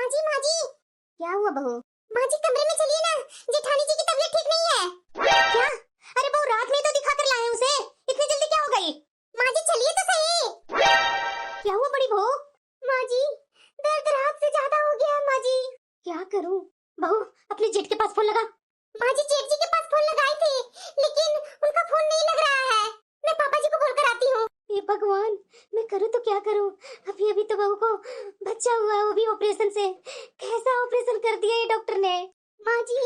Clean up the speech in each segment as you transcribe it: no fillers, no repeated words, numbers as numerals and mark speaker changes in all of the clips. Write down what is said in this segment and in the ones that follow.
Speaker 1: माँ जी क्या हुआ बहू? माँ जी कमरे में चलिए ना, जेठानी जी की तबीयत ठीक नहीं है। क्या? अरे बहू रात में तो दिखा कर लाए उसे, इतनी जल्दी क्या हो गई? माँ जी चलिए तो सही। क्या हुआ बड़ी बहू? माँ जी दर्द रात से ज्यादा हो गया है माँ जी। क्या करूँ? बहू अपने जेठ के पास फोन लगा। माँ जी जेठ जी के पास फोन लगाई थी, लेकिन उनका फोन नहीं लग रहा है। मैं पापा जी को बोल कर आती हूँ। ये भगवान, मैं करूँ तो क्या करूँ? अभी अभी तो बहू को बच्चा हुआ, वो भी ऑपरेशन से। कैसा ऑपरेशन कर दिया ये डॉक्टर ने? माँ जी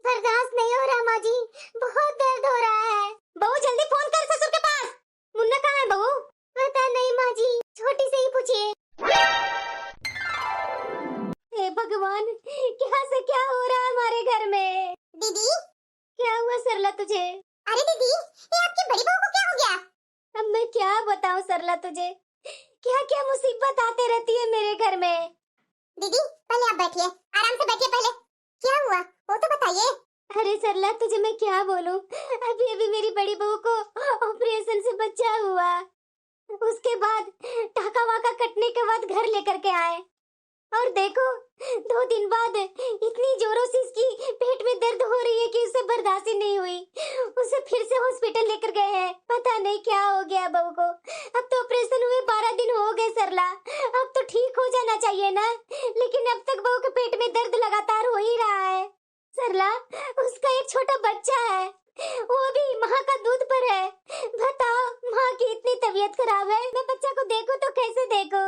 Speaker 1: बर्दाश्त नहीं हो रहा माँ जी, बहुत दर्द हो रहा है। बहू जल्दी फोन कर ससुर के पास। मुन्ना कहाँ है बहू? पता नहीं माँ जी, छोटी से ही पूछिए। हे भगवान, क्या से क्या हो रहा है हमारे घर में? दीदी क्या हुआ सरला तुझे? अरे दीदी ये आपकी बड़ी बहू को क्या हो गया? अब मैं क्या बताऊं सरला तुझे, क्या क्या मुसीबत आते रहती है मेरे घर में। दीदी पहले आप बैठिए, आराम से बैठिए पहले। क्या हुआ वो तो बताइए। अरे सरला तुझे मैं क्या बोलूं, अभी अभी मेरी बड़ी बहू को ऑपरेशन से बच्चा हुआ। उसके बाद टाका वाका कटने के बाद घर लेकर के आए, और देखो 2 दिन बाद इतनी जोरों से इसकी पेट में दर्द हो रही है कि उसे बर्दाश्त ही नहीं हुई। उसे फिर से हॉस्पिटल लेकर गए हैं, पता नहीं क्या हो गया बहू को। अब तो ऑपरेशन हुए 12 दिन हो गए सरला, अब तो ठीक हो जाना चाहिए ना, लेकिन अब तक बहू के पेट में दर्द लगातार हो ही रहा है। सरला उसका एक छोटा बच्चा है, वो भी माँ का दूध पर है। बताओ माँ की इतनी तबीयत खराब है, मैं बच्चा को देखूं तो कैसे देखूं?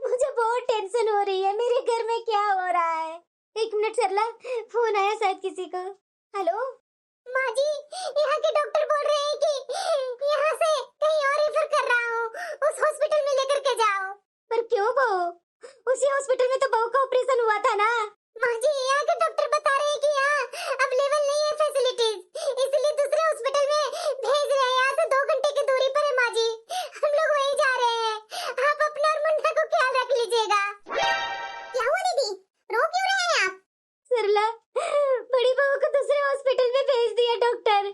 Speaker 1: मुझे बहुत टेंशन हो रही है, मेरे घर में क्या हो रहा है? 1 मिनट सरला, फोन आया शायद किसी को। हेलो माँ जी, यहाँ के डॉक्टर बोल रहे हैं कि यहाँ से कहीं और रेफर कर रहा हूँ, उस हॉस्पिटल में लेकर के जाओ। पर क्यों बहू? उसी हॉस्पिटल में तो बहू का ऑपरेशन हुआ था ना। माँ जी यहाँ के डॉक्टर बता रहे हैं कि यहाँ अवेलेबल नहीं है फैसिलिटीज, इसलिए दूसरे हॉस्पिटल में भेज रहे हैं। यहाँ से 2 घंटे की दूरी पर है माँ जी, हम लोग वहीं जा रहे हैं। आप अपना और मुन्ना को ख्याल रख लीजिएगा। क्या हुआ दीदी, रो क्यों रहे हैं आप? सरला बड़ी बहू को दूसरे हॉस्पिटल में भेज दिया डॉक्टर,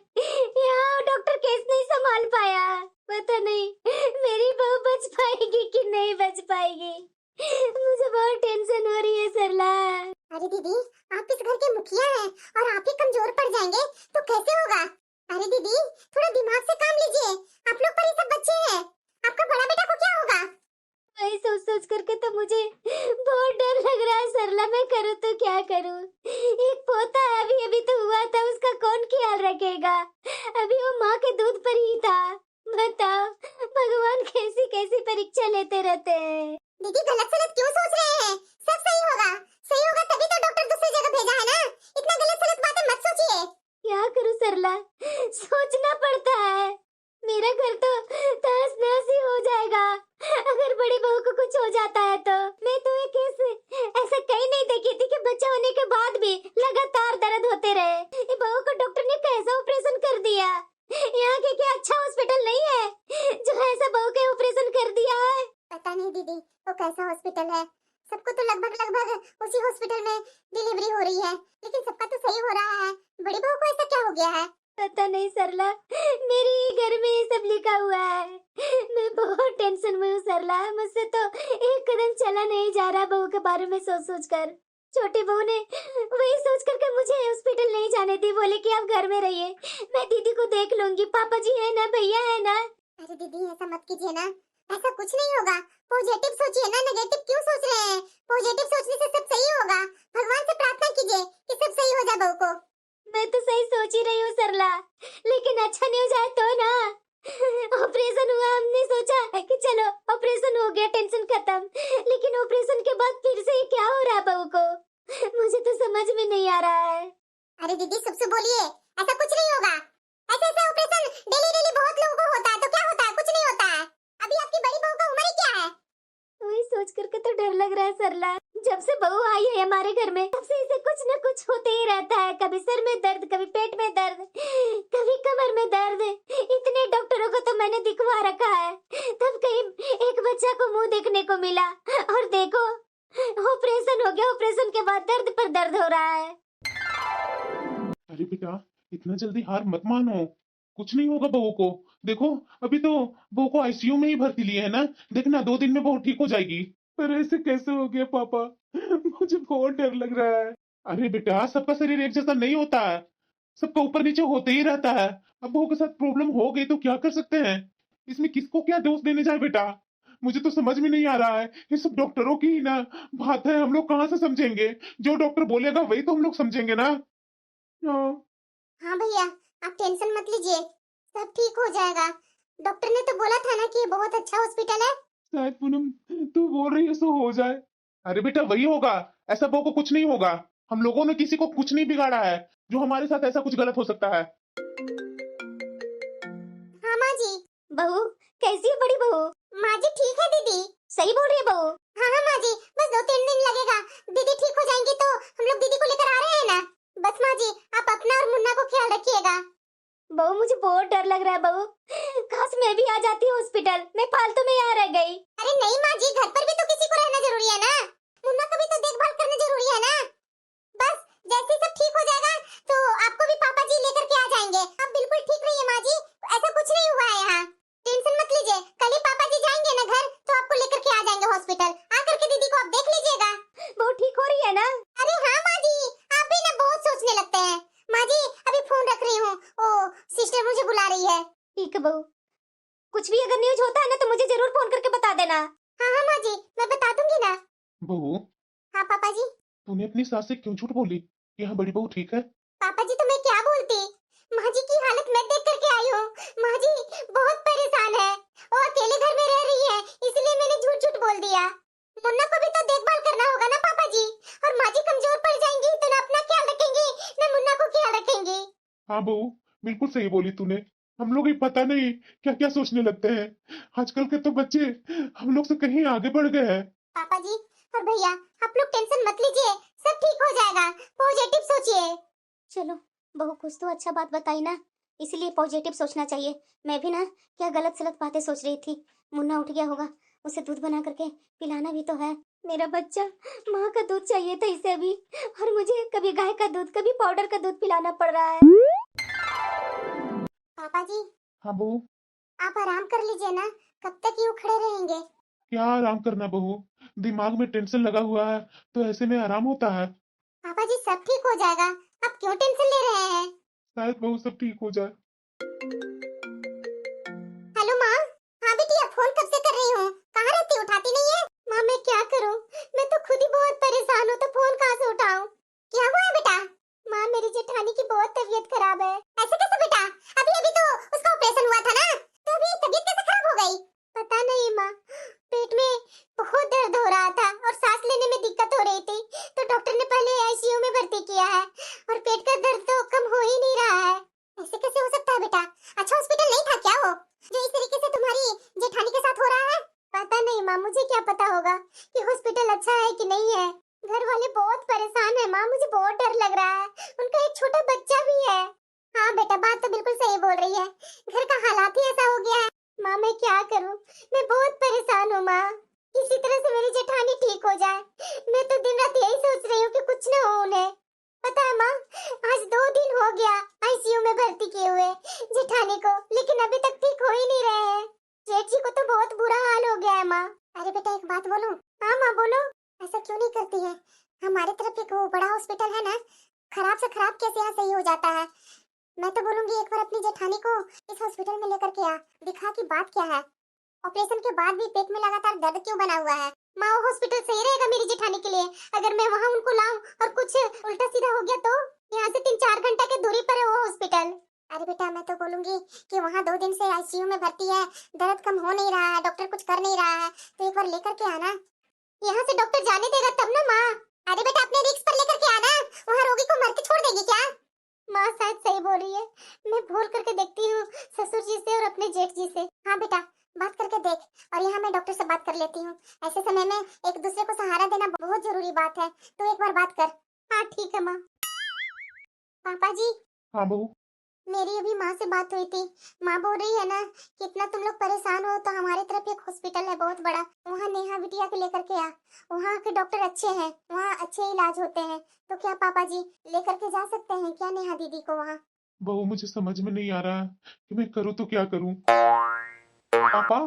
Speaker 1: यहाँ डॉक्टर केस नहीं संभाल पाया। पता नहीं मेरी बहू बच पाएगी कि नहीं बच पाएगी, मुझे बहुत टेंशन हो रही है सरला। अरे दीदी आप इस घर के मुखिया हैं और आप ही कमजोर पड़ जाएंगे तो कैसे होगा? अरे दीदी थोड़ा दिमाग से काम लीजिए, आप लोग पर ये सब बच्चे हैं, आपका बड़ा बेटा को क्या होगा? वही सोच सोच करके तो मुझे बहुत डर लग रहा है सरला, मैं करूँ तो क्या करूँ? एक पोता है, अभी अभी तो हुआ था, उसका कौन ख्याल रखेगा? अभी वो माँ के दूध पर ही था। बताओ भगवान कैसी कैसी परीक्षा लेते रहते हैं। दीदी गलत सलत क्यों सोच रहे हैं, सब सही होगा, सही होगा तभी तो डॉक्टर दूसरी जगह भेजा है ना, इतना गलत सलत बातें मत सोचिए। क्या करूं सरला, सोचना पड़ता है, मेरा घर तो तहस नहस ही हो जाएगा अगर बड़ी बहू को कुछ हो जाता है तो। मैं तो एक केस ऐसा कहीं नहीं देखी थी कि बच्चा होने के बाद भी लगातार दर्द होते रहे। ये बहू को डॉक्टर ने कैसा ऑपरेशन कर दिया? यहाँ के क्या अच्छा हॉस्पिटल नहीं है जो ऐसा बहू के ऑपरेशन कर दिया है? पता नहीं दीदी वो कैसा हॉस्पिटल है, सबको तो लगभग उसी हॉस्पिटल में डिलीवरी हो रही है, लेकिन सबका तो सही हो रहा है, बड़ी बहू को ऐसा क्या हो गया है? पता नहीं सरला, मेरे घर में ये सब लिखा हुआ है, मैं बहुत टेंशन में हूँ सरला, मुझसे तो एक कदम चला नहीं जा रहा बहू के बारे में सोच सोच कर। छोटी बहू ने वही सोच करके मुझे हॉस्पिटल नहीं जाने दी, बोले कि आप घर में रहिए, मैं दीदी को देख लूंगी, पापा जी है ना, भैया है ना। अरे दीदी ऐसा मत कीजिए ना, ऐसा कुछ नहीं होगा, पॉजिटिव सोचिए ना, नेगेटिव क्यों सोच रहे हैं? पॉजिटिव सोचने से सब सही होगा, भगवान से प्रार्थना कीजिए कि सब सही हो जाए बहू को। मैं तो सही सोच ही रही हूँ सरला, लेकिन अच्छा नहीं हो जाए तो ना। ऑपरेशन हुआ, हमने सोचा कि चलो ऑपरेशन हो गया, टेंशन खत्म, लेकिन ऑपरेशन के बाद फिर से क्या हो रहा है बहू को, मुझे तो समझ में नहीं आ रहा है। अरे दीदी सबसे बोलिए, ऐसा कुछ नहीं होगा, ऐसे ऐसे ऑपरेशन डेली डेली बहुत लोगों को होता है, तो क्या होता है? कुछ नहीं होता है, अभी आपकी बड़ी बहू का उम्र ही क्या है? वही सोच करके तो डर लग रहा है सरला, जब से बहू आई है हमारे घर में तब से इसे कुछ न कुछ होते ही रहता है, कभी सर में दर्द, कभी पेट में दर्द, कभी कमर में दर्द। इतने डॉक्टरों को तो मैंने दिखवा रखा है, तब कहीं एक बच्चा को मुंह देखने को मिला, और देखो ऑपरेशन हो गया, ऑपरेशन के बाद दर्द पर दर्द हो रहा है।
Speaker 2: अरे बेटा इतना जल्दी हार मत मानो, कुछ नहीं होगा बहू को। देखो अभी तो बहू को आईसीयू में ही भर्ती लिए है ना, देखना 2 दिन में बहू ठीक हो जाएगी। पर ऐसे कैसे हो गया पापा, मुझे बहुत डर लग रहा है। अरे बेटा, सबका शरीर एक जैसा नहीं होता है, सबका ऊपर नीचे होते ही रहता है। अब बहू के साथ प्रॉब्लम हो गई तो क्या कर सकते हैं? इसमें किसको क्या दोष देने जाए बेटा? मुझे तो समझ में नहीं आ रहा है। ये सब डॉक्टरों की ही ना बात है, हम लोग कहाँ से समझेंगे? जो डॉक्टर बोलेगा वही तो हम लोग समझेंगे ना। हाँ।
Speaker 1: हाँ भैया, आप टेंशन मत लीजिए, सब ठीक हो जाएगा। डॉक्टर ने तो बोला था ना कि ये बहुत अच्छा हॉस्पिटल है।
Speaker 2: शायद पूनम तू बोल रही है सो हो जाए। अरे बेटा वही होगा, ऐसा बहू को कुछ नहीं होगा। हम लोगों ने किसी को कुछ नहीं बिगाड़ा है, जो हमारे साथ ऐसा कुछ गलत हो सकता है।
Speaker 1: हाँ माँ जी। बहू कैसी है बड़ी बहू? माँ जी ठीक है दीदी। सही बोल रही है बहू। हाँ हाँ माँ जी, बस 2-3 दिन लगेगा, दीदी ठीक हो जाएंगी तो हम लोग दीदी को लेकर आ रहे हैं ना। बस माँ जी आप अपना और मुन्ना को ख्याल रखिएगा। बहू मुझे बहुत डर लग रहा है बहू, काश मैं भी आ जाती हॉस्पिटल, मैं फालतू में यहाँ रह गई। अरे नहीं माँ जी, घर पर भी तो किसी को रहना जरूरी है ना, मुन्ना का भी तो देखभाल करना जरूरी है ना। बस जैसे ही सब ठीक हो जाएगा तो आपको भी पापा जी लेकर के आ जाएंगे। आप बिल्कुल ठीक रहिए माँ जी, ऐसा कुछ नहीं हुआ है यहाँ, टेंशन मत लीजिए। कल ही पापा जी जाएंगे ना घर तो आपको लेकर के आ जाएंगे हॉस्पिटल, आकर के दीदी को आप देख लीजिएगा। वो ठीक हो रही है ना? अरे हाँ माँ जी, आप भी ना बहुत सोचने लगते हैं। माँ जी अभी फोन रख रही हूँ, ओ सिस्टर मुझे बुला रही है। ठीक है बहू, कुछ भी अगर न्यूज होता है ना तो मुझे जरूर फोन करके बता देना। हाँ हाँ माँ जी, मैं बता दूंगी ना।
Speaker 2: बहू,
Speaker 1: हाँ पापा जी।
Speaker 2: तूने अपनी सास से क्यों झूठ बोली कि हाँ बड़ी बहू ठीक है?
Speaker 1: पापा जी तो मैं क्या बोलती, माँ जी की हालत मैं देख करके आई हूँ। माँ जी बहुत परेशान है और अकेले घर में रह रही है, इसलिए मैंने झूठ झूठ बोल दिया। मुन्ना को भी तो देखभाल करना होगा ना पापा जी, और माँ जी कमजोर पड़ जाएंगी तो ना अपना ख्याल रखेंगी ना मुन्ना को ख्याल रखेंगी।
Speaker 2: हाँ बहू, बिल्कुल सही बोली तूने। हम लोग ही पता नहीं क्या क्या सोचने लगते हैं। आजकल के तो बच्चे हम लोग से कहीं आगे बढ़ गए हैं।
Speaker 1: पापा जी और भैया आप लोग टेंशन मत लीजिए, सब ठीक हो जाएगा, पॉजिटिव सोचिए। चलो बहू कुछ तो अच्छा बात बताई ना, इसलिए पॉजिटिव सोचना चाहिए। मैं भी ना क्या गलत सलत बातें सोच रही थी। मुन्ना उठ गया होगा, उसे दूध बना करके पिलाना भी तो है। मेरा बच्चा माँ का दूध चाहिए था इसे अभी, और मुझे कभी गाय का दूध कभी पाउडर का दूध पिलाना पड़ रहा है। पापा जी
Speaker 2: हाँ बहू।
Speaker 1: आप आराम कर लीजिए ना, कब तक यूं खड़े रहेंगे?
Speaker 2: क्या आराम करना बहू, दिमाग में टेंशन लगा हुआ है तो ऐसे में आराम होता है।
Speaker 1: पापा जी सब ठीक हो जाएगा, आप क्यों टेंशन ले रहे हैं?
Speaker 2: शायद बहू सब ठीक हो जाए।
Speaker 1: हेलो माँ। हाँ बेटी आप फोन कब से कर रही हूँ, कहाँ रहती, उठाती नहीं है? माँ मैं क्या करूँ, मैं तो खुद ही बहुत परेशान हूँ, तो फोन कहाँ से उठाऊं? क्या हुआ है बेटा? माँ मेरी जेठानी की बहुत तबीयत खराब है। ऐसे कैसे बेटा, अभी अभी तो उसका ऑपरेशन हुआ था ना, तो अभी तबीयत कैसे खराब हो गई? पता नहीं माँ, पेट में बहुत दर्द हो रहा था और सांस लेने में दिक्कत हो रही थी, तो डॉक्टर ने पहले आईसीयू में भर्ती किया है और पेट का दर्द तो कम हो ही नहीं रहा है। ऐसे कैसे हो सकता है बेटा, अच्छा हॉस्पिटल नहीं था क्या वो जो इस तरीके से तुम्हारी जेठानी के साथ हो रहा है? पता नहीं माँ, मुझे क्या पता होगा कि हॉस्पिटल अच्छा है कि नहीं है। घर वाले बहुत परेशान है माँ, मुझे बहुत डर लग रहा है, उनका एक छोटा बच्चा भी है। हाँ बेटा बात तो बिल्कुल सही बोल रही है, घर का हालात ही ऐसा हो गया है। माँ मैं क्या करूँ, मैं बहुत परेशान हूँ माँ, किसी तरह से मेरी जेठानी ठीक हो जाए। मैं तो दिन रात यही सोच रही हूँ कि कुछ न हो उन्हें। पता है माँ, आज 2 दिन हो गया आईसीयू में भर्ती किए हुए जेठानी को, लेकिन अभी तक ठीक हो ही नहीं रहे हैं। जेठ जी को तो बहुत बुरा हाल हो गया है माँ। अरे बेटा एक बात बोलूं? हाँ माँ बोलो। ऐसा क्यों नहीं करती है, हमारे तरफ एक वो बड़ा हॉस्पिटल है ना, खराब से खराब केस यहाँ सही हो जाता है। मैं तो बोलूंगी एक बार अपनी जेठानी को इस हॉस्पिटल में लेकर के आ, दिखा कि बात क्या है, ऑपरेशन के बाद भी पेट में लगातार दर्द क्यों बना हुआ है। माँ वो हॉस्पिटल सही रहेगा मेरी जेठानी के लिए, अगर मैं वहाँ उनको लाऊं और कुछ उल्टा सीधा हो गया तो? यहाँ से 3-4 घंटा की दूरी पर है वो हॉस्पिटल। अरे बेटा मैं तो बोलूंगी कि वहाँ 2 दिन से आईसीयू में भर्ती है, दर्द कम हो नहीं रहा है, डॉक्टर कुछ कर नहीं रहा है, तो एक बार लेकर के आना। यहाँ से डॉक्टर जाने देगा तब ना माँ। अरे बेटा अपने रिस्क पर लेकर के आना, वहाँ रोगी को मर के छोड़ देगी क्या? माँ शायद सही बोल रही है, मैं बोल करके देखती हूँ ससुर जी से और अपने जेठ जी से। हाँ बेटा बात करके देख, और यहाँ मैं डॉक्टर से बात कर लेती हूँ। ऐसे समय में एक दूसरे को सहारा देना बहुत जरूरी बात है, तो एक बार बात कर। हाँ ठीक है माँ। पापा जी
Speaker 2: हाँ बहू।
Speaker 1: मेरी अभी माँ से बात हुई थी, माँ बोल रही है ना कि इतना तुम लोग परेशान हो तो हमारे तरफ एक हॉस्पिटल है बहुत बड़ा, वहाँ नेहा बिटिया को लेकर के आ, वहाँ के डॉक्टर अच्छे हैं, वहाँ अच्छे इलाज होते हैं। तो क्या पापा जी लेकर के जा सकते हैं क्या नेहा दीदी को वहाँ?
Speaker 2: बहू मुझे समझ में नहीं आ रहा कि मैं करूँ तो क्या करूँ। पापा,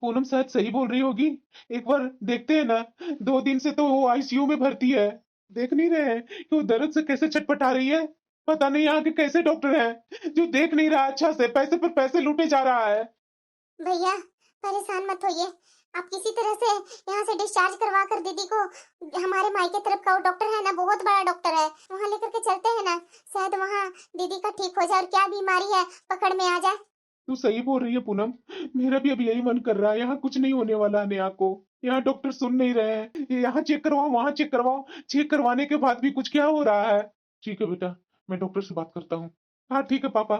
Speaker 2: पूनम शायद सही बोल रही होगी। एक बार देखते हैं ना। 2 दिन से तो वो आईसीयू में भर्ती है। देख नहीं रहे हैं कि वो दर्द से कैसे छटपटा रही है। पता नहीं यहाँ के कैसे डॉक्टर हैं जो देख नहीं रहा अच्छा से, पैसे पर पैसे लूटे जा रहा है।
Speaker 1: भैया परेशान मत होइए, आप किसी तरह से यहाँ से डिस्चार्ज करवा कर दीदी को हमारे मायके तरफ का वो डॉक्टर है ना, बहुत बड़ा डॉक्टर है, वहाँ लेकर के चलते हैं ना। शायद वहाँ दीदी का ठीक हो जाए और क्या बीमारी है पकड़ में आ जाए।
Speaker 2: तू सही बोल रही है पूनम। मेरा भी अब यही मन कर रहा है। यहाँ कुछ नहीं होने वाला है नेहा को। यहाँ डॉक्टर सुन नहीं रहे हैं। ये यहाँ चेक करवाओ, वहाँ चेक करवाओ। चेक करवाने के बाद भी कुछ क्या हो रहा है। ठीक है बेटा, मैं डॉक्टर से बात करता हूँ। हाँ ठीक है पापा।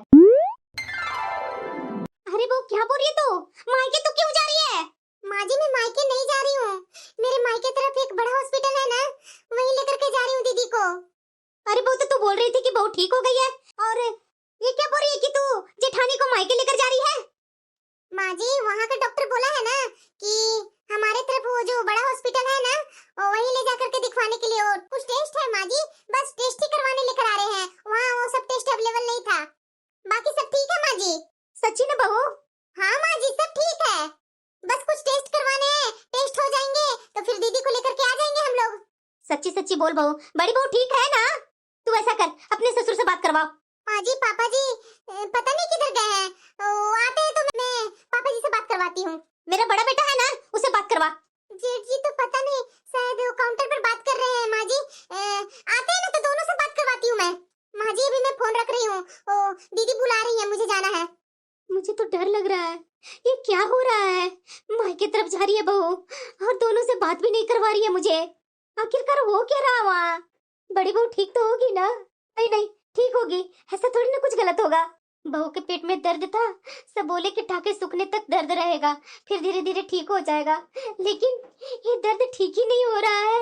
Speaker 1: अरे वो क्या बोल रही है तू? मायके तो क्यों जा रही है? माँ जी मैं मायके नहीं जा रही हूँ, मेरे मायके तरफ एक बड़ा हॉस्पिटल है ना, वहीं लेकर के जा रही हूँ दीदी को। अरे वो तो तू बोल रही थी कि बहू ठीक हो गई है, और ये क्या बोल रही है कि तू जेठानी को मायके लेकर जा रही है? माँ जी वहाँ का डॉक्टर बोला है ना कि हमारे तरफ वो जो बड़ा हॉस्पिटल है ना, वहीं ले जाकर के दिखवाने के लिए। और कुछ टेस्ट है माँ जी, बस टेस्ट ही करवाने लेकर आ रहे हैं, वहाँ वो सब टेस्ट अवेलेबल नहीं था, बाकी सब ठीक है माँ जी। सच्ची ना बहू? हाँ माँ जी सब ठीक है, बस कुछ टेस्ट करवाने हैं, टेस्ट हो जाएंगे तो फिर दीदी को लेकर के आ जाएंगे हम लोग। सच्ची सच्ची बोल बहू, बड़ी बहू ठीक है ना? तू ऐसा कर, अपने ससुर से बात करवाओ। माँ जी पापा जी पता नहीं किधर गए हैं, आते हैं तो मैं पापा जी से बात करवाती हूँ। मेरा बड़ा बेटा है ना, उसे बात करवा। जेठ जी तो पता नहीं, शायद वो काउंटर पर बात कर रहे हैं माँ जी, आते हैं ना तो दोनों से बात करवाती हूँ मैं। माँ जी अभी मैं फोन रख रही हूँ, दीदी बुला रही है, मुझे जाना है। मुझे तो डर लग रहा है, ये क्या हो रहा है? मायके तरफ जा रही है बहू और दोनों से बात भी नहीं करवा रही है मुझे। आखिरकार हो क्या रहा वहाँ? बड़ी बहू ठीक तो होगी ना? नहीं नहीं ठीक होगी, ऐसा थोड़ी ना कुछ गलत होगा। बहू के पेट में दर्द था, सब बोले कि टाके सूखने तक दर्द रहेगा, फिर धीरे धीरे ठीक हो जाएगा, लेकिन ये दर्द ठीक ही नहीं हो रहा है।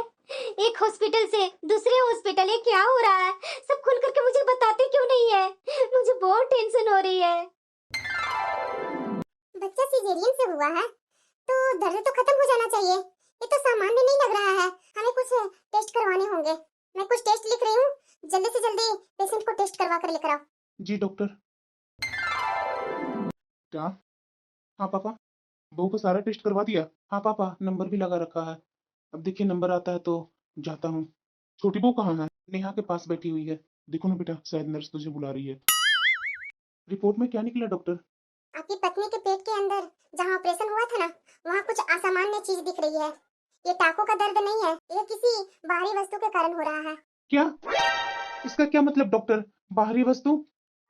Speaker 1: एक हॉस्पिटल से दूसरे हॉस्पिटल, ये क्या हो रहा है? सब खुल करके मुझे बताते क्यों नहीं है? मुझे बहुत टेंशन हो रही है। बच्चा सिजेरियन से हुआ है तो दर्द तो खत्म हो जाना चाहिए, ये तो सामान्य नहीं लग रहा है, हमें कुछ टेस्ट करवाने होंगे। मैं कुछ टेस्ट लिख रही हूँ, जल्दी से जल्दी पेशेंट को टेस्ट करवा कर लेकर आओ।
Speaker 2: जी डॉक्टर। क्या? हाँ पापा, बहू को सारा टेस्ट करवा दिया। हाँ पापा, नंबर भी लगा रखा है। अब देखिए नंबर आता है तो जाता हूँ। छोटी बहू कहाँ है? नेहा के पास बैठी हुई है। देखो ना बेटा, शायद नर्स तुझे बुला रही है। रिपोर्ट में क्या निकला डॉक्टर?
Speaker 1: आपकी पत्नी के पेट के अंदर जहाँ ऑपरेशन हुआ था ना, वहाँ कुछ असामान्य चीज दिख रही है। ये टाकों का दर्द नहीं है, ये किसी बाहरी वस्तु के कारण हो रहा है।
Speaker 2: क्या? इसका क्या मतलब डॉक्टर? बाहरी वस्तु?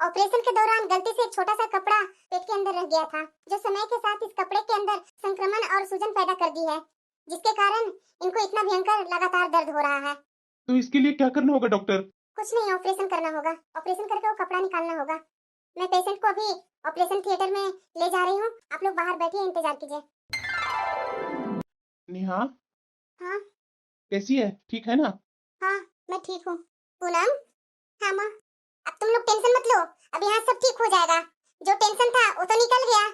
Speaker 1: ऑपरेशन के दौरान गलती से एक छोटा सा कपड़ा पेट के अंदर रह गया था, जो समय के साथ इस कपड़े के अंदर संक्रमण और सूजन पैदा कर दी है, जिसके कारण इनको इतना भयंकर लगातार दर्द हो रहा है।
Speaker 2: तो इसके लिए क्या करना होगा डॉक्टर?
Speaker 1: कुछ नहीं, ऑपरेशन करना होगा, ऑपरेशन करके वो कपड़ा निकालना होगा। मैं पेशेंट को अभी ऑपरेशन थिएटर में ले जा रही हूँ, आप लोग बाहर बैठिए, इंतजार कीजिए।
Speaker 2: नेहा
Speaker 1: हाँ
Speaker 2: कैसी है? ठीक है ना?
Speaker 1: हाँ मैं ठीक हूँ। पूनम? हाँ माँ, अब तुम लोग टेंशन मत लो, अब यहाँ सब ठीक हो जाएगा, जो टेंशन था वो तो निकल गया।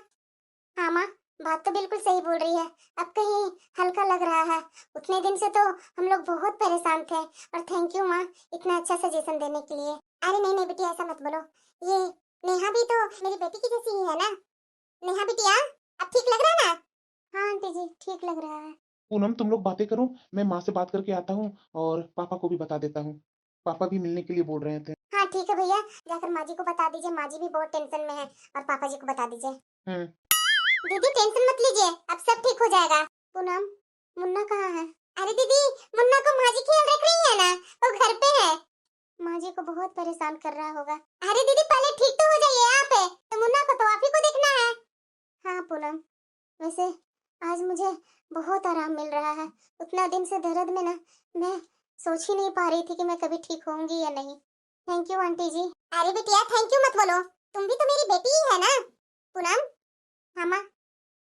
Speaker 1: हाँ माँ बात तो बिल्कुल सही बोल रही है, अब कहीं हल्का लग रहा है। उतने दिन से तो हम लोग बहुत परेशान थे, और थैंक यू माँ इतना अच्छा सजेशन देने के लिए। अरे नहीं नहीं बेटी ऐसा मत बोलो, ये नेहा भी तो मेरी बेटी की जैसी ही है ना। नेहा बिटिया अब ठीक लग रहा है ना? हाँ आंटी जी ठीक लग रहा है।
Speaker 2: पूनम तुम लोग बातें करो, मैं माँ से बात करके आता हूँ और पापा को भी बता देता हूँ। पापा भी मिलने के लिए बोल रहे थे।
Speaker 1: हाँ ठीक है भैया, जाकर माँ जी को बता दीजिए, माँ जी भी बहुत टेंशन में है, और पापा जी को बता दीजिए। दीदी टेंशन मत लीजिए, अब सब ठीक हो जाएगा। पूनम मुन्ना कहाँ है? अरे दीदी मुन्ना को माँ जी ख्याल रख रही है ना, वो घर पे है। माँ जी को बहुत परेशान कर रहा होगा। अरे दीदी पहले ठीक तो हो जाइए आप, तो मुन्ना को तो आप ही को देखना है। हाँ पूनम, वैसे आज मुझे बहुत आराम मिल रहा है, उतना दिन से दर्द में ना मैं सोच ही नहीं पा रही थी कि मैं कभी ठीक होंगी या नहीं। थैंक यू आंटी जी। अरे बेटिया थैंक यू मत बोलो, तुम भी तो मेरी बेटी ही है ना। पूनम? हाँ माँ,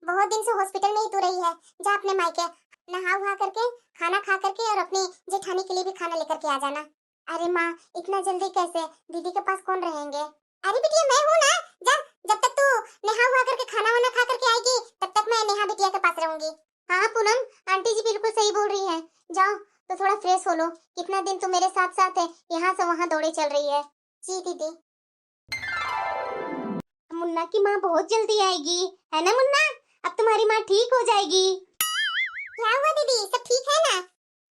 Speaker 1: बहुत दिन से हॉस्पिटल में ही तो रही है, जा अपने मायके नहा वहा करके खाना खा करके और अपनी जेठानी के लिए भी खाना लेकर के आ जाना। अरे माँ इतना जल्दी कैसे, दीदी के पास कौन रहेंगे? अरे बिटिया मैं हूँ ना, जा, जब तक तू नहा वहा करके खाना वाना खा करके आएगी तब तक मैं नेहा बिटिया के पास रहूंगी। हाँ पूनम आंटी जी बिल्कुल सही बोल रही है, जाओ तो थोड़ा फ्रेश हो लो, कितना दिन तू मेरे साथ साथ है, यहाँ से वहाँ दौड़े चल रही है। जी दीदी। मुन्ना की माँ बहुत जल्दी आएगी, है ना मुन्ना? अब तुम्हारी माँ ठीक हो जाएगी। क्या हुआ दीदी, सब ठीक है ना?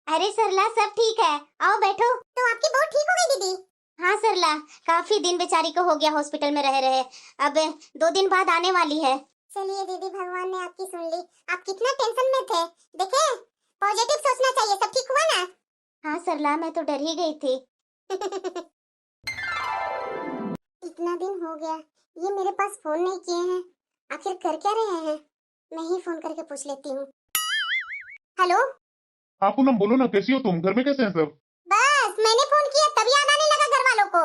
Speaker 1: अरे सरला सब ठीक है, आओ बैठो। तो आपकी बहू ठीक हो गई दीदी? हाँ सरला, काफी दिन बेचारी को हो गया हॉस्पिटल में रह रहे, अब 2 दिन बाद आने वाली है। चलिए दीदी, भगवान ने आपकी सुन ली। आप कितना टेंशन में थे, देखे पॉजिटिव सोचना चाहिए, सब ठीक हुआ ना? हाँ सरला, मैं तो डर ही गई थी। इतना दिन हो गया, ये मेरे पास फोन नहीं किए हैं, आखिर कर क्या रहे हैं? मैं ही फोन करके पूछ लेती हूँ। हेलो।
Speaker 2: हाँ पूनम बोलो ना, कैसी हो तुम? घर में कैसे हैं सब?
Speaker 1: बस मैंने फोन किया तब याद आने लगा घर वालों को।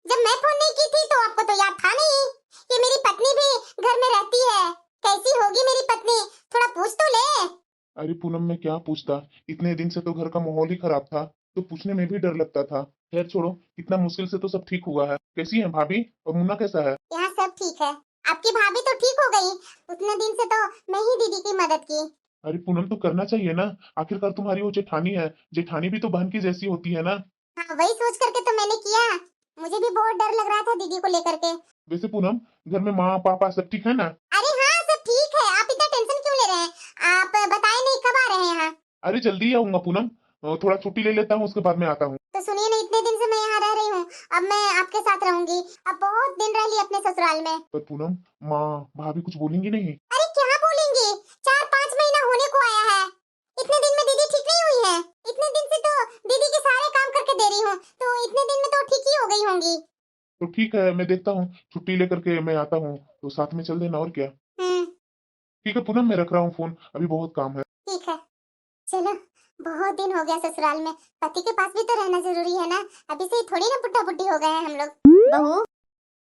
Speaker 1: जब मैं फोन नहीं की थी तो आपको तो याद था नहीं। ये मेरी पत्नी भी घर में रहती है, कैसी होगी मेरी पत्नी, थोड़ा पूछ तो ले।
Speaker 2: अरे पूनम मैं क्या पूछता, इतने दिन से तो घर का माहौल ही खराब था, तो पूछने में भी डर लगता था। खैर छोड़ो, इतना मुश्किल से तो सब ठीक हुआ है। कैसी है भाभी और मुन्ना कैसा है?
Speaker 1: यहाँ सब ठीक है, आपकी भाभी तो ठीक हो गई, उतने दिन से तो मैं ही दीदी की मदद की।
Speaker 2: अरे पूनम तो करना चाहिए ना, आखिरकार तुम्हारी वो जेठानी है, जेठानी भी तो बहन की जैसी होती है ना।
Speaker 1: हाँ वही सोच करके तो मैंने किया, मुझे भी बहुत डर लग रहा था दीदी को लेकर के।
Speaker 2: वैसे पूनम घर में माँ पापा सब ठीक है ना?
Speaker 1: अरे हाँ सब ठीक है, आप इतना टेंशन क्यों ले रहे हैं? आप बताए नहीं कब आ रहे हैं यहाँ?
Speaker 2: अरे जल्दी ही आऊंगा पूनम, थोड़ा छुट्टी ले लेता हूँ, उसके बाद में आता हूँ।
Speaker 1: तो सुनिए ना, इतने दिन से मैं यहाँ रह रही हूँ, अब मैं आपके साथ रहूंगी, अब बहुत दिन रह ली अपने ससुराल में।
Speaker 2: पर पूनम माँ भाभी कुछ बोलेंगी नहीं?
Speaker 1: अरे क्या बोलेंगी, 4-5 महीना होने को आया है, इतने दिन में दीदी ठीक नहीं हुई है? इतने दिन से तो दीदी के सारे काम करके दे रही हूँ, तो इतने दिन में तो ठीक ही हो गई होंगी।
Speaker 2: तो ठीक है, मैं देखता हूँ, छुट्टी लेकर के मैं आता हूँ, तो साथ में चल देना और क्या। ठीक है पूनम, मैं रख रहा हूँ फोन, अभी बहुत काम है।
Speaker 1: ठीक है, चलो। बहुत दिन हो गया ससुराल में, पति के पास भी तो रहना जरूरी है ना, अभी से ही थोड़ी ना बुढ़ा बुढ़ी हो गए हैं हम लोग। बहू।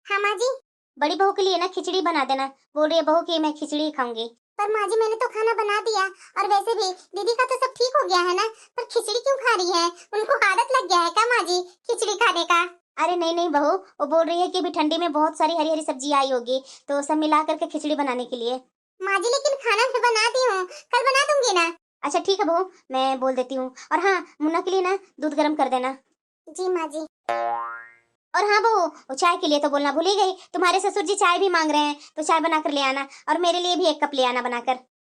Speaker 1: हाँ माँ जी। बड़ी बहू के लिए ना खिचड़ी बना देना, बोल रही है बहू की मैं खिचड़ी खाऊंगी। पर माँ जी मैंने तो खाना बना दिया, और वैसे भी दीदी का तो सब ठीक हो गया है ना, पर खिचड़ी क्यों खा रही है? उनको आदत लग गया है क्या माँ जी खिचड़ी खाने का? अरे नहीं नहीं बहू, वो बोल रही है कि अभी ठंडी में बहुत सारी हरी हरी सब्जी आई होगी, तो सब मिला करके खिचड़ी बनाने के लिए। माँ जी लेकिन खाना मैं बना दी हूँ, कल बना दूंगी ना। अच्छा ठीक है बहू, मैं बोल देती हूँ, और हाँ मुन्ना के लिए ना दूध गर्म कर देना। जी माँ जी। और हाँ बहू, वो चाय के लिए तो बोलना भूल ही गई, तुम्हारे ससुर जी चाय भी मांग रहे हैं, तो चाय बनाकर ले आना, और मेरे लिए भी 1 कप ले आना बनाकर।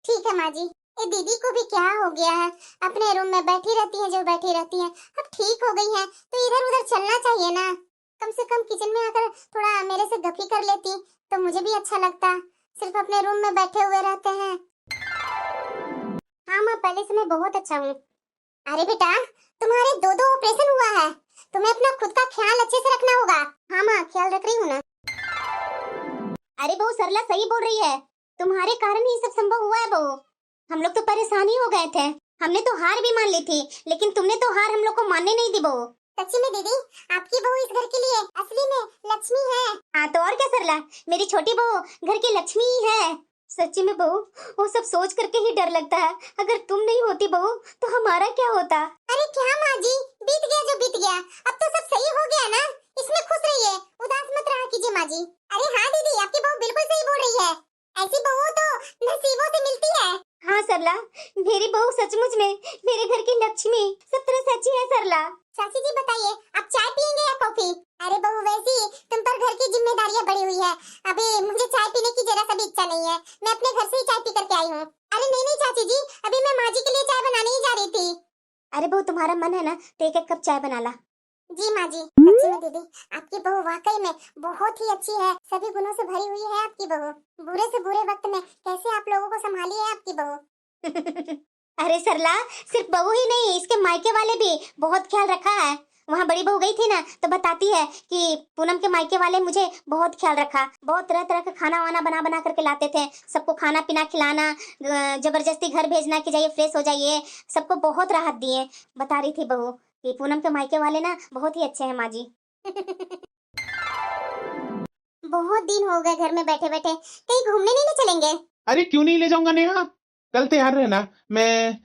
Speaker 1: ठीक है माँ जी। ये दीदी को भी क्या हो गया है, अपने रूम में बैठी रहती है जो बैठी रहती है, अब ठीक हो गई है तो इधर उधर चलना चाहिए ना, कम से कम किचन में आकर थोड़ा मेरे से गप ही कर लेती तो मुझे भी अच्छा लगता, सिर्फ अपने रूम में बैठे हुए रहते हैं। हाँ माँ, पहले से मैं बहुत अच्छा हूँ। अरे बेटा, तुम्हारे 2 ऑपरेशन हुआ है, तुम्हें अपना खुद का ख्याल अच्छे से रखना होगा। हाँ माँ, ख्याल रख रही हूँ ना। अरे बहू सरला सही बोल रही है, तुम्हारे कारण ही सब संभव हुआ है बहू, हम लोग तो परेशान ही हो गए थे, हमने तो हार भी मान ली थी, लेकिन तुमने तो हार हम लोग को मानने नहीं दी बहू। सच्ची में दीदी, आपकी बहू इस घर के लिए असली में लक्ष्मी है। हाँ तो और क्या सरला, मेरी छोटी बहू घर की लक्ष्मी ही है। सच्ची में बहू, वो सब सोच करके ही डर लगता है, अगर तुम नहीं होती बहू तो हमारा क्या होता। अरे क्या माँ जी, बीत गया जो बीत गया, अब तो सब सही हो गया ना, इसमें खुश रहिए, उदास मत रहा कीजिए माँ जी। अरे हाँ दीदी, आपकी बहू बिल्कुल सही बोल रही है, ऐसी बहू तो नसीबों से मिलती है। हाँ सरला, मेरी बहू सचमुच में मेरे घर की लक्ष्मी, सब तरह से अच्छी है सरला। चाची जी बताइए, आप चाय पियेंगे या कॉफी? अरे बहू वैसी तुम पर घर की जिम्मेदारियां बढ़ी हुई है, अभी मुझे चाय पीने की जरा सा भी इच्छा नहीं है, मैं अपने घर से ही चाय पी करके आई हूँ। अरे नहीं नहीं चाची जी, अभी मैं माँ जी के लिए चाय बनाने ही जा रही थी। अरे बहू तुम्हारा मन है ना, तो 1 कप चाय बना ला। जी माँ जी। सच्ची में दीदी, आपकी बहू वाकई में बहुत ही अच्छी है, सभी गुणों से भरी हुई है आपकी बहू, बुरे से बुरे वक्त में कैसे आप लोगों को संभाली है आपकी बहू। अरे सरला, सिर्फ बहू ही नहीं, इसके मायके वाले भी बहुत ख्याल रखा है, वहाँ बड़ी बहू गई थी ना तो बताती है कि पूनम के मायके वाले मुझे बहुत ख्याल रखा, बहुत तरह तरह का खाना वाना बना बना करके लाते थे, सबको खाना पीना खिलाना, जबरदस्ती घर भेजना कि जाइए फ्रेश हो जाइए, सबको बहुत राहत दिए। बता रही थी बहू कि पूनम के मायके वाले ना बहुत ही अच्छे हैं माँ जी। बहुत दिन हो गए घर में बैठे बैठे, कहीं घूमने नहीं चलेंगे?
Speaker 2: अरे क्यों नहीं ले जाऊंगा नेहा, कल तैयार रहना, मैं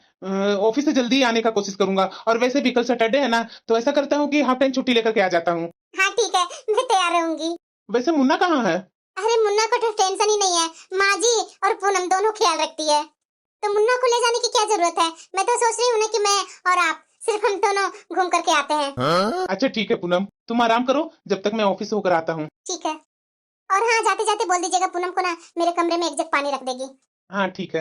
Speaker 2: ऑफिस से जल्दी आने का कोशिश करूंगा, और वैसे भी कल सैटरडे है ना, तो ऐसा करता हूँ कि हाफ टाइम छुट्टी लेकर के आ जाता हूँ।
Speaker 1: हाँ ठीक है, मैं तैयार रहूंगी।
Speaker 2: वैसे मुन्ना कहाँ है?
Speaker 1: अरे मुन्ना को तो टेंशन ही नहीं है, माँ जी और पूनम दोनों ख्याल रखती है, तो मुन्ना को ले जाने की क्या जरूरत है, मैं तो सोच रही हूँ कि मैं और आप सिर्फ हम दोनों घूम करके आते हैं।
Speaker 2: अच्छा ठीक है पूनम, तुम आराम करो जब तक मैं ऑफिस से होकर आता हूँ।
Speaker 1: ठीक है, और हाँ जाते जाते बोल दीजिएगा पूनम को ना मेरे कमरे में 1 जग पानी रख देगी।
Speaker 2: हाँ ठीक है।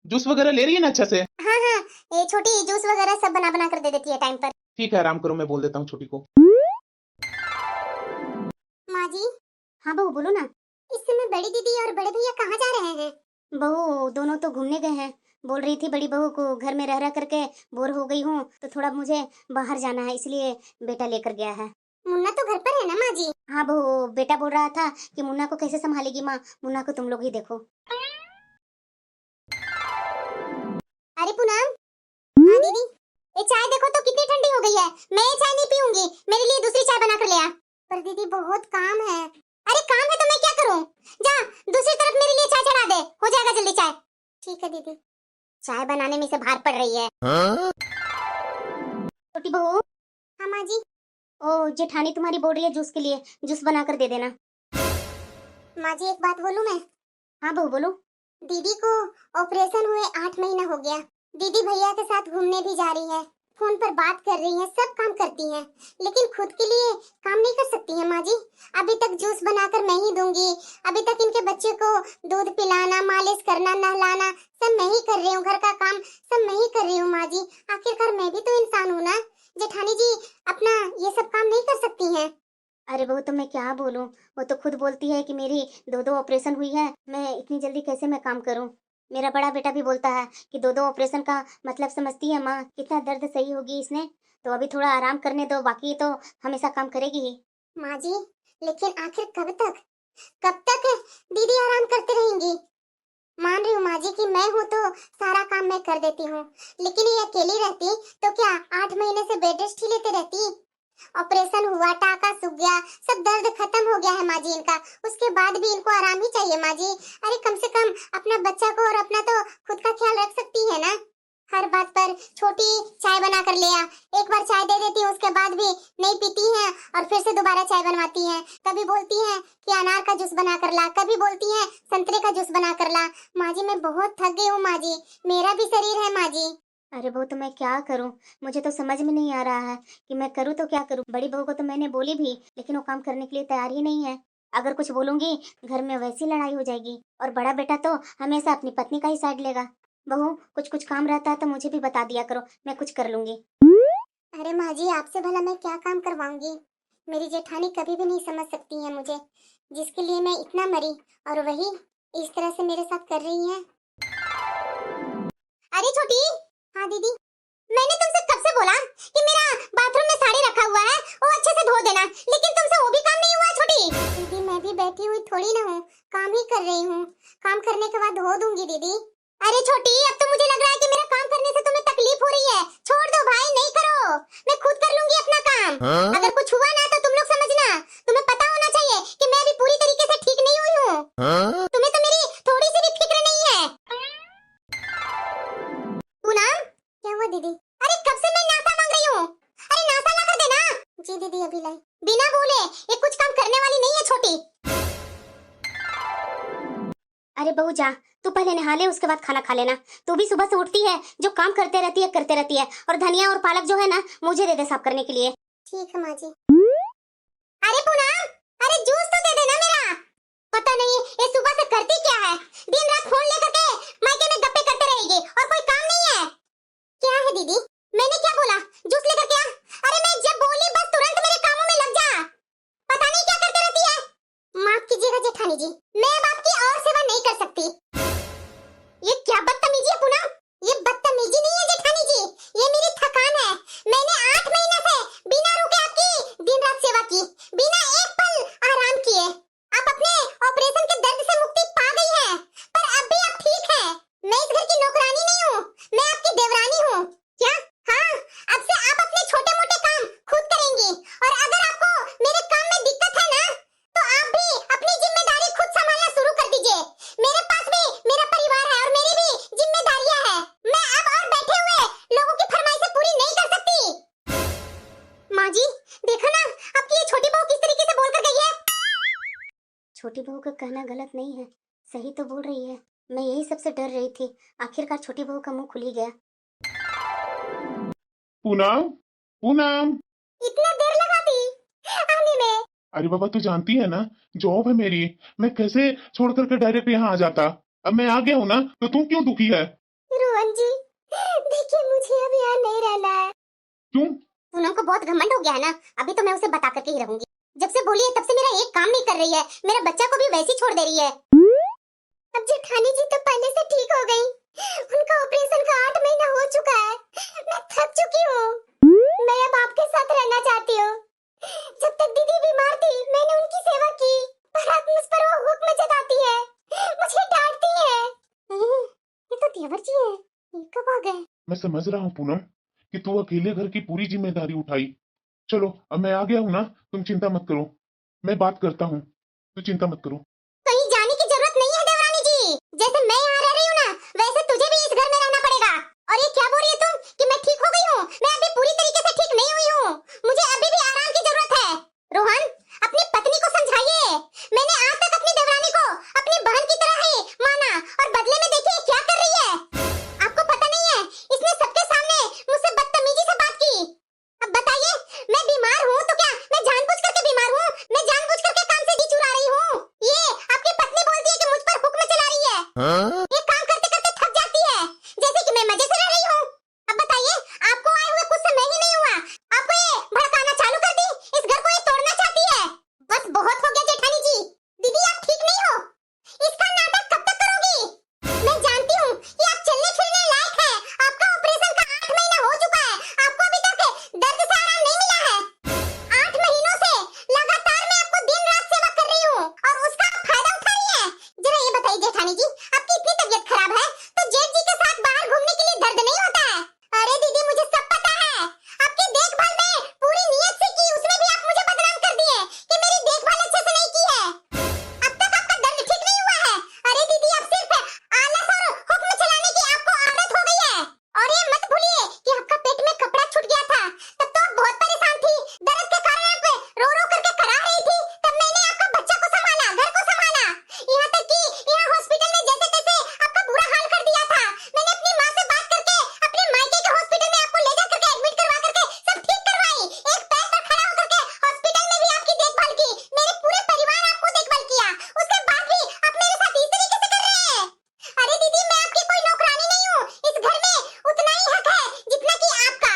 Speaker 2: जूस वगैरह ले रही है ना अच्छा से?
Speaker 1: हाँ हाँ, ये छोटी जूस वगैरह सब बना बना कर दे देती है टाइम पर।
Speaker 2: ठीक है, आराम करो, मैं बोल देता हूँ छोटी को।
Speaker 1: माँ जी। हाँ बहू बोलो ना। इस समय बड़ी दीदी और बड़े भैया कहाँ जा रहे हैं? बहू दोनों तो घूमने गए हैं। बोल रही थी बड़ी बहू को घर में रह रह करके बोर हो गई हूँ तो थोड़ा मुझे बाहर जाना है, इसलिए बेटा लेकर गया है। मुन्ना तो घर पर है ना माँ जी? हाँ बहू, बेटा बोल रहा था कि मुन्ना को कैसे संभालेगी माँ, मुन्ना को तुम लोग ही देखो। अरे पूनम। हाँ दीदी। ये चाय देखो तो कितनी ठंडी हो गई है, मैं ये चाय नहीं पीऊंगी, मेरे लिए दूसरी चाय बना कर ले आ। पर दीदी बहुत काम है। अरे काम है तो मैं क्या करूं? जा दूसरी तरफ मेरे लिए चाय चढ़ा दे, हो जाएगा जल्दी चाय। ठीक है दीदी। चाय बनाने में से भार पड़ रही है। हाँ? छोटी बहू। हाँ माँ जी। ओ जेठानी तुम्हारी बोल रही है जूस के लिए, जूस बना कर दे देना। माँ जी एक बात बोलूं मैं? हाँ बहू बोलो। दीदी को ऑपरेशन हुए 8 महीना हो गया। दीदी भैया के साथ घूमने भी जा रही है, फोन पर बात कर रही है, सब काम करती हैं, लेकिन खुद के लिए काम नहीं कर सकती हैं माँ जी। अभी तक जूस बनाकर मैं ही दूंगी, अभी तक इनके बच्चे को दूध पिलाना, मालिश करना, नहलाना सब मैं ही कर रही हूँ, घर का काम सब मैं ही कर रही हूँ माँ जी। आखिरकार मैं भी तो इंसान हूँ ना। जेठानी जी अपना ये सब काम नहीं कर सकती हैं। अरे बहू तो मैं क्या बोलूं, वो तो खुद बोलती है कि मेरी दो दो ऑपरेशन हुई है, मैं इतनी जल्दी कैसे मैं काम करूं। मेरा बड़ा बेटा भी बोलता है कि दो दो ऑपरेशन का मतलब समझती है माँ, कितना दर्द सही होगी इसने, तो अभी थोड़ा आराम करने दो, बाकी तो हमेशा काम करेगी ही। माँ जी लेकिन आखिर कब तक दीदी आराम करते रहेंगी? मान रही हूँ माँ जी कि मैं हूँ तो सारा काम मैं कर देती हूँ, लेकिन ये अकेली रहती तो क्या 8 महीने से बेड रेस्ट ही लेते रहती? ऑपरेशन हुआ, टाका सूख गया, सब दर्द खत्म हो गया है माँ जी इनका, उसके बाद भी इनको आराम ही चाहिए माँ जी। अरे कम से कम अपना बच्चा को और अपना तो खुद का ख्याल रख सकती है ना। हर बात पर छोटी चाय बना कर ले आ, एक बार चाय दे देती हूँ उसके बाद भी नहीं पीती है और फिर से दोबारा चाय बनवाती है। कभी बोलती है कि अनार का जूस बना कर ला, कभी बोलती है संतरे का जूस बना कर ला। माँ जी मैं बहुत थक गई हूँ माँ जी, मेरा भी शरीर है माँ जी। अरे बहू तो मैं क्या करूं, मुझे तो समझ में नहीं आ रहा है कि मैं करूं तो क्या करूं। बड़ी बहू को तो मैंने बोली भी, लेकिन वो काम करने के लिए तैयार ही नहीं है। अगर कुछ बोलूंगी घर में वैसी लड़ाई हो जाएगी, और बड़ा बेटा तो हमेशा अपनी पत्नी का ही साइड लेगा। बहू कुछ कुछ काम रहता है तो मुझे भी बता दिया करो, मैं कुछ कर लूंगी। अरे माँ जी आपसे भला मैं क्या काम करवाऊंगी, मेरी जेठानी कभी भी नहीं समझ सकती है मुझे, जिसके लिए मैं इतना मरी और वही इस तरह से मेरे साथ कर रही है। अरे छोटी। हाँ दीदी। मैंने तुमसे कब से बोला कि मेरा बाथरूम में साड़ी रखा हुआ है वो अच्छे से धो देना, लेकिन तुमसे वो भी काम नहीं हुआ छोटी। दीदी मैं भी बैठी हुई थोड़ी ना हूँ, काम ही कर रही हूँ, काम करने के बाद धो दूंगी दीदी। अरे छोटी अब तो मुझे लग रहा है कि मेरा काम करने से तुम्हें तकलीफ हो रही है, छोड़ दो भाई, नहीं करो, मैं खुद कर लूंगी अपना काम। हाँ? अगर कुछ हुआ ना तो तुम लोग समझना, तुम्हें पता होना चाहिए कि मैं अभी पूरी तरीके से ठीक नहीं हुई हूँ। हाँ? तुम्हें तो मेरी थोड़ी सी भी फिक्र नहीं है। पूनम क्या हुआ दीदी? अरे कब से मैं नाश्ता मांग रही हूँ, अरे नाश्ता ला कर देना। जी दीदी अभी लाई। बिना बोले ये कुछ काम करने वाली नहीं है छोटी। अरे बहू जा, तू पहले नहा ले उसके बाद खाना खा लेना। तू भी सुबह से उठती है जो काम करते रहती है, और धनिया और पालक जो है ना मुझे दे दे साफ करने के लिए। ठीक है माँ जी। अरे पूनम, अरे जूस तो दे देना मेरा। पता नहीं ये सुबह से करती क्या है, दिन रात फोन लेकर के मायके में गप्पे करते रहेगी और कोई काम नहीं है। क्या है दीदी? मैंने क्या बोला? जूस लेकर के आ। अरे मैं जब बोली बस तुरंत मेरे कामों में लग जा, पता नहीं क्या करती रहती है। माफ कीजिएगा जेठानी जी, मैं अब आपकी और सेवा नहीं कर सकती। ये क्या बदतमीजी है पूनम? ये बदतमीजी नहीं है जेठानी जी, ये मेरी थकान है। मैंने 8 महीने से बिना रुके आपकी दिन रात सेवा की, बिना एक पल आराम किए। आप अपने ऑपरेशन के दर्द से मुक्ति पा गई हैं, पर अब भी आप ठीक हैं। मैं इस घर की नौकरानी नहीं हूँ, मैं आपकी देवरानी हूँ। क्या? हाँ, अब से आप अपने छोटे मोटे काम खुद करेंगी, और अगर आपको मेरे काम में दिक्कत है ना तो आप भी अपनी जिम्मेदारी खुद संभालना शुरू कर दीजिए। मेरे पास भी मेरा परिवार है और मेरी भी जिम्मेदारियां हैं। मैं अब और बैठे हुए लोगों की फरमाइशें पूरी नहीं कर सकती। माँ जी देखा ना आपकी ये छोटी बहू किस तरीके से बोल कर गई है। छोटी बहू का कहना गलत नहीं है, सही तो बोल रही है। मैं यही सबसे डर रही थी, आखिरकार छोटी बहू का मुंह खुल ही गया।
Speaker 2: पूनम, पूनम।
Speaker 1: इतना देर लगा दी आने में?
Speaker 2: अरे बाबा तू जानती है ना, जॉब है मेरी, मैं कैसे छोड़ करके डायरेक्ट यहाँ आ जाता। अब मैं आ गया हूँ ना, तो तुम क्यों दुखी है?
Speaker 1: रोहन जी, देखिए मुझे अब यहाँ नहीं रहना है।
Speaker 2: क्यों?
Speaker 1: पूनम को बहुत घमंड हो गया है ना, अभी तो मैं उसे बता करके ही रहूंगी। जब से बोली है तब से मेरा एक काम नहीं कर रही है, मेरा बच्चा को भी वैसे ही छोड़ दे रही है। अब जेठानी जी तो पहले से ठीक हो गई, उनका ऑपरेशन का 8 महीना हो चुका है। मैं थक चुकी हूँ, मैं अब आपके साथ रहना चाहती हूँ। जब तक दीदी बीमार थी मैंने उनकी सेवा की, पर अब मुझ पर वो हुक्म जताती है, मुझे डांटती है। ये तो देवर जी है, ये कब आ गए?
Speaker 2: मैं समझ रहा हूँ पूनम कि तू अकेले घर की पूरी जिम्मेदारी उठाई। चलो अब मैं आ गया हूँ ना, तुम चिंता मत करो, मैं बात करता हूँ, तू चिंता मत करो।
Speaker 1: कहीं जाने की जरूरत नहीं है देवरानी जी, जैसे मैं यहाँ रह रही हूँ ना, वैसे तुझे भी इस घर में रहना पड़ेगा। और ये क्या बोल रही है तुम कि मैं ठीक हो गई हूँ? मैं अभी पूरी तरीके से ठीक नहीं हुई हूँ, मुझे अभी भी आराम की जरूरत है। रोहन, अपनी पत्नी को समझाइए। मैंने आज तक अपनी देवरानी को अपनी बहन की तरह ही माना, और बदले में देखिए क्या कर रही है। आपको पता नहीं है, इसने सबके सामने मुझसे बदतमीजी से बात की। अब बताइए, मैं बीमार हूँ तो क्या मैं जानबूझ करके बीमार हूँ? मैं जानबूझ करके काम से जी चुरा रही हूँ? ये आपकी पत्नी बोलती है कि मुझ पर हुक्म चला रही है। ये काम करते करते थक जाती है, जैसे कि मैं मजे से रह रही हूँ। अब बताइए, आपको आए हुए कुछ समय ही नहीं हुआ, आपको ये भड़काना चालू कर दी, इस घर को ये तोड़ना चाहती है। बस बहुत हो गया जेठानी जी। दीदी आप ठीक नहीं हो, इसका नाटक कब तक करोगी? मैं जानती हूँ कि आप चलने फिरने लायक हैं, आपका ऑपरेशन का 8 महीना हो चुका है, आपको अभी तक दर्द से आराम नहीं मिला है। 8 महीनों से लगातार मैं आपको दिन रात सेवा कर रही हूँ, और उसका आप फायदा उठा रही हैं। जरा ये बताइए जेठानी जी, आपकी इतनी तबीयत खराब है तो जेठ जी के साथ बाहर घूमने के लिए दर्द नहीं होता है? अरे दीदी मुझे सब पता है, आपकी देखभाल में पूरी नियत से की, उसमें भी आप मुझे बदनाम कर दिए कि मेरी देखभाल अच्छे से नहीं की है। अब तक आपका दर्द ठीक नहीं हुआ है। अरे दीदी आप सिर्फ आलस और हुक्म चलाने की आपको आदत हो गई है। और ये मत भूलिए कि आपका पेट में कपड़ा छूट गया था, तब तो आप बहुत परेशान थी, दर्द के कारण आप रो रो करके करा रही थी। तब मैंने आपका बच्चा को संभाला, घर को संभाला, यहाँ तक कि यहाँ हॉस्पिटल में जैसे तैसे आपका बुरा हाल कर दिया था। मैंने अपनी माँ से बात करके अपने मायके के हॉस्पिटल में आपको ले जा करके एडमिट करवा करके सब ठीक करवाई। एक पैर पर खड़ा होकर के हॉस्पिटल में भी आपकी देखभाल की, मेरे पूरे परिवार ने आपको देखभाल किया, उसके बाद भी आप मेरे साथ इस तरीके से कर रहे हैं। अरे दीदी मैं आपकी कोई नौकरानी नहीं हूँ, इस घर में उतना ही हक है जितना कि आपका।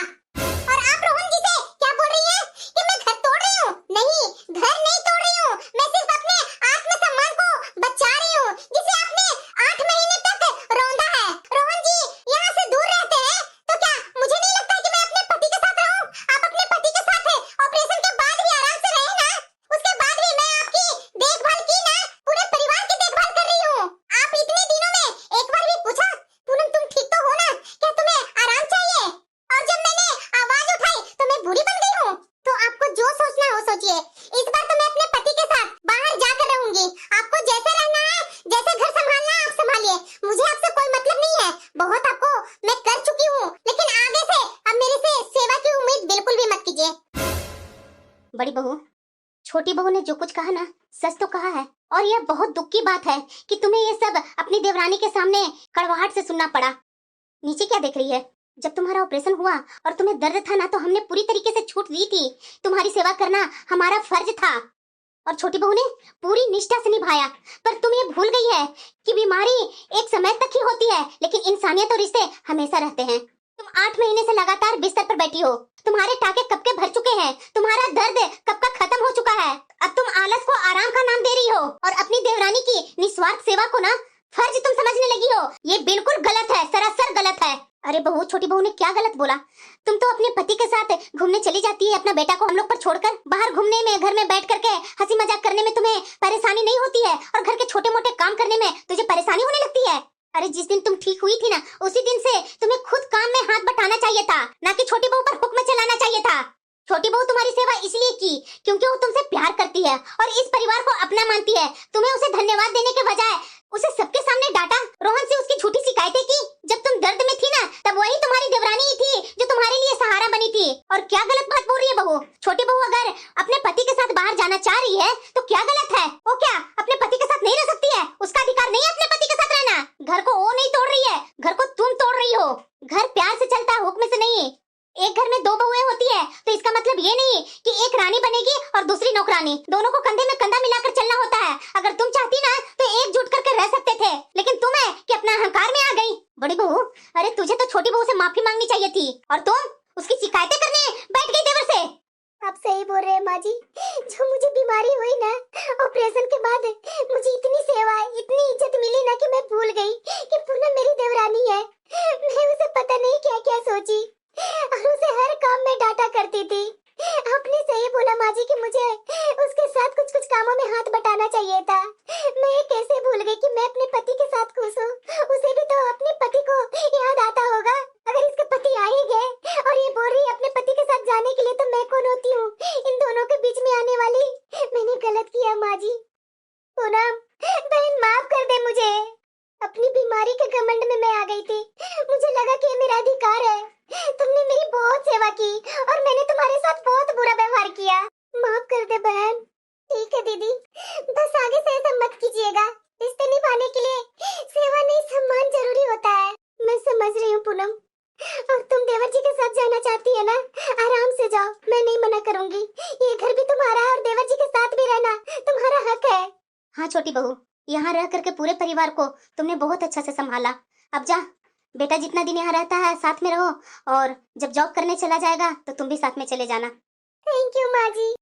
Speaker 1: और आप रोहन जी से क्या बोल रही हैं कि मैं घर तोड़ रही हूँ? नहीं, घर नहीं तोड़ रही हूँ, मैं सिर्फ अपने आत्मसम्मान को बचा रही हूँ, जिसे आपने 8 महीने तक रौंदा है। रोहन जी यहाँ से दूर रहते हैं तो क्या मुझे नहीं लगता कि मैं अपने पति के साथ रहूँ? आप अपने पति के साथ ऑपरेशन के बाद भी आराम से रहे ना, उसके बाद भी मैं आपकी देखभाल की ना, पूरे परिवार की देखभाल कर रही हूँ। आप इतने दिनों में एक बार भी पूछा, पूनम तुम ठीक तो हो ना, क्या तुम्हें आराम चाहिए? और जब मैंने आवाज उठाई तो मैं बुरी बन गई हूँ? तो आपको जो सोचना हो सोचिए, इस बार तो मैं अपने पति के साथ बाहर जाकर रहूंगी। आपको जैसे रहना है, जैसे घर संभालना है आप संभालिए, मुझे आपसे कोई मतलब नहीं है। बहुत आपको मैं कर चुकी हूँ, लेकिन आगे से अब मेरे से सेवा की उम्मीद बिल्कुल भी मत कीजिए। बड़ी बहू, छोटी बहू ने जो कुछ कहा ना, सच तो कहा है, और यह बहुत दुख की बात है कि तुम्हें ये सब अपनी देवरानी के सामने कड़वाहट से सुनना पड़ा। नीचे क्या देख रही है? जब तुम्हारा ऑपरेशन हुआ और तुम्हें दर्द था ना, तो हमने पूरी तरीके से छूट दी थी, तुम्हारी सेवा करना हमारा फर्ज था, और छोटी बहू ने पूरी निष्ठा से निभाया। पर तुम ये भूल गई है कि बीमारी एक समय तक ही होती है, लेकिन इंसानियत और रिश्ते हमेशा रहते हैं। तुम 8 महीने से लगातार बिस्तर पर बैठी हो, तुम्हारे टाके कब के भर चुके हैं, तुम्हारा दर्द कब का खत्म हो चुका है। अब तुम आलस को आराम का नाम दे रही हो, और अपनी देवरानी की निस्वार्थ सेवा को ना फर्ज तुम समझने लगी हो। ये बिल्कुल गलत है, सरासर गलत है। अरे बहू, छोटी बहू ने क्या गलत बोला? तुम तो अपने पति के साथ घूमने चली जाती है, अपना बेटा को हम लोग पर छोड़कर। बाहर घूमने में, घर में बैठ करके हंसी मजाक करने में तुम्हें परेशानी नहीं होती है, और घर के छोटे मोटे काम करने में तुझे परेशानी होने लगती है। अरे जिस दिन तुम ठीक हुई थी ना, उसी दिन से तुम्हें खुद काम में हाथ बटाना चाहिए था, ना कि छोटी बहू पर हुक्म चलाना चाहिए था। छोटी बहू तुम्हारी सेवा इसलिए की क्योंकि वो तुमसे प्यार करती है और इस परिवार को अपना मानती है। तुम्हें उसे धन्यवाद देने के बजाय उसे सबके सामने डांटा, रोहन से उसकी झूठी शिकायतें की। जब तुम दर्द में थी ना, तब वही तुम्हारी देवरानी ही थी जो तुम्हारे लिए सहारा बनी थी। और क्या गलत बात बोल रही है बहू? छोटी बहू अगर अपने पति के साथ बाहर जाना चाह रही है तो क्या गलत है? वो क्या अपने पति के साथ नहीं रह सकती है? उसका अधिकार नहीं है अपने पति के साथ रहना। घर को वो नहीं तोड़ रही है, घर को तुम तोड़ रही हो। घर प्यार से चलता है, हुक्म से नहीं। एक घर में दो बहुएं होती है तो इसका मतलब ये नहीं कि एक रानी बनेगी और दूसरी नौकरानी। दोनों को कंधे में कंधा मिलाकर चलना होता है। अगर तुम चाहती ना तो एकजुट करके रह सकते थे, लेकिन तुम है कि अपना अहंकार में आ गई। बड़ी बहू, अरे तुझे तो छोटी बहू से माफी मांगनी चाहिए थी और तुम उसकी शिकायतें करने बैठ गई देवर से। आप सही बोल रहे हैं माँ जी। जो मुझे बीमारी हुई ना, ऑपरेशन के बाद मुझे इतनी सेवा, इतनी इज्जत मिली ना कि मैं भूल गई कि पूनम मेरी देवरानी है। मैं उसे पता नहीं क्या क्या सोची और उसे हर काम में डांटा करती थी। आपने सही बोला माँ जी कि मुझे उसके साथ कुछ कुछ कामों में हाथ बटाना चाहिए था। मैं कैसे भूल गई कि मैं अपने पति के साथ खुश हूँ। उसे भी तो अपने पति को याद आता होगा। अगर इसके पति आ ही गए और ये बोल रही है अपने पति के साथ जाने के लिए, तो मैं कौन होती हूँ इन दोनों के बीच में आने वाली। मैंने गलत किया माँ जी। पूनम बहन, माफ कर दे मुझे। अपनी बीमारी के घमंड में मैं आ गई थी। मुझे लगा कि ये मेरा अधिकार है। तुमने मेरी बहुत सेवा की और मैंने तुम्हारे साथ बहुत बुरा व्यवहार किया। माफ कर दे बहन। ठीक है दीदी, बस आगे से ऐसा मत कीजिएगा। रिश्ते निभाने के लिए सेवा नहीं, सम्मान जरूरी होता है। मैं समझ रही हूँ पूनम। और तुम देवर जी के साथ जाना चाहती है ना, आराम से जाओ, मैं नहीं मना करूंगी। ये घर भी तुम्हारा है और देवर जी के साथ भी रहना तुम्हारा हक है। हाँ छोटी बहू, यहाँ रह करके पूरे परिवार को तुमने बहुत अच्छा से संभाला। अब जा बेटा, जितना दिन यहाँ रहता है साथ में रहो और जब जॉब करने चला जाएगा तो तुम भी साथ में चले जाना। थैंक यू माँ जी।